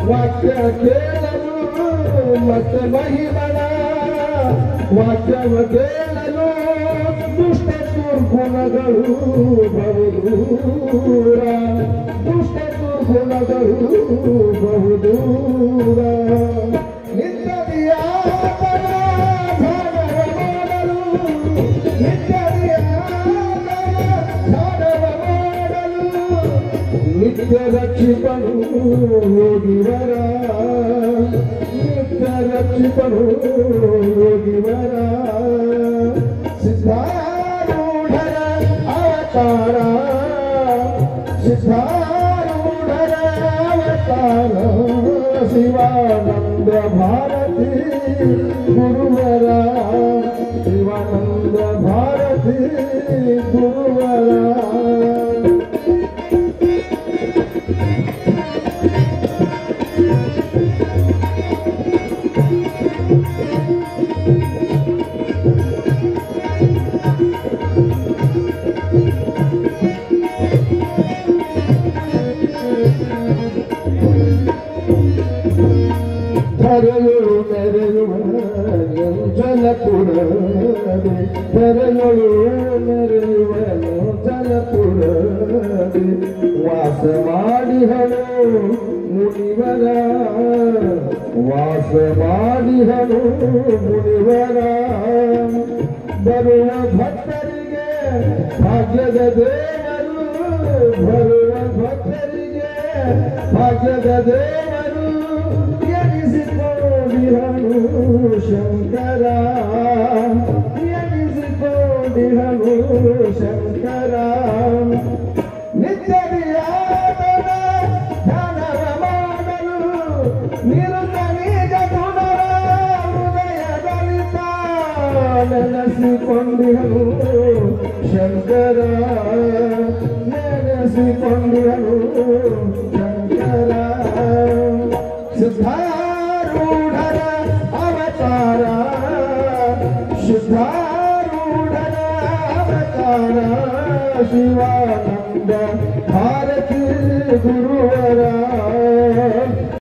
ವಾಕ್ಯ ಕೇಳಲು ಮತ್ತೆ ಮಹಿಮನ ವಾಕ್ಯವ ಕೇಳಲು ದುಷ್ಟ ದುರ್ಗುಣಗಳು ಬಹುದೂರ ದುಷ್ಟ ದುರ್ಗುಣಗಳು ಬಹುದೂರ ನಿತ್ಯದಿಯಾತನ ಧ್ಯಾನವ ಮಾಡಲು ನಿತ್ಯದಿಯಾತನ ಧ್ಯಾನವ ಮಾಡಲು ನಿತ್ಯ ರಕ್ಷಿಪನು ಹೋಗಿವರ ನಿತ್ಯ ರಕ್ಷಿಪನು ಹೋಗಿವರ ಸಿದ್ಧಾರೂಢರ ಅವತಾರ ಸಿದ್ಧಾರೂಢರ ಅವತಾರ ಶಿವಾನಂದ ಭಾರತಿ ಗುರುವರ ಶಿವಾನಂದ ಭಾರತಿ ಗುರುವರ ಧರೆಯೊಳು ಮೆರೆಯುವ ಜಲಪುರದೆ ಧರೆಯೊಳು ಮೆರೆಯುವ ಜಲಪುರದೆ ವಾಸ ಮಾಡಿಹಳು ಮುನಿವರ ವಾಸ ಮಾಡಿಹಳು ಮುನಿವರ ಬರುವ ಭಕ್ತರಿಗೆ ಭಾಗ್ಯದ ದೇವರು ಬರುವ ಭಕ್ತರಿಗೆ ಭಾಗ್ಯದ ದೇವರು ಎನಿಸಿಕೊಂಡಿಹನು ಶಂಕರ ಎನಿಸಿಕೊಂಡಿಹನು ಶಂಕರ ನಿತ್ಯದಿಯಾತನ ಧ್ಯಾನವ ಮಾಡಲು ನಿರುತ ನಿಜ ಗುಣರ ಹೃದಯದಲಿತ ನೆನೆಸಿಕೊಂಡಿಹನು ಶಂಕರ ನೆನೆಸಿಕೊಂಡಿಹನು ಶಂಕರ ಸಿದ್ಧಾರೂಢರ ಅವತಾರ ಸಿದ್ಧಾರೂಢರ ಅವತಾರ ಶಿವಾನಂದ ಭಾರತಿ ಗುರುವರ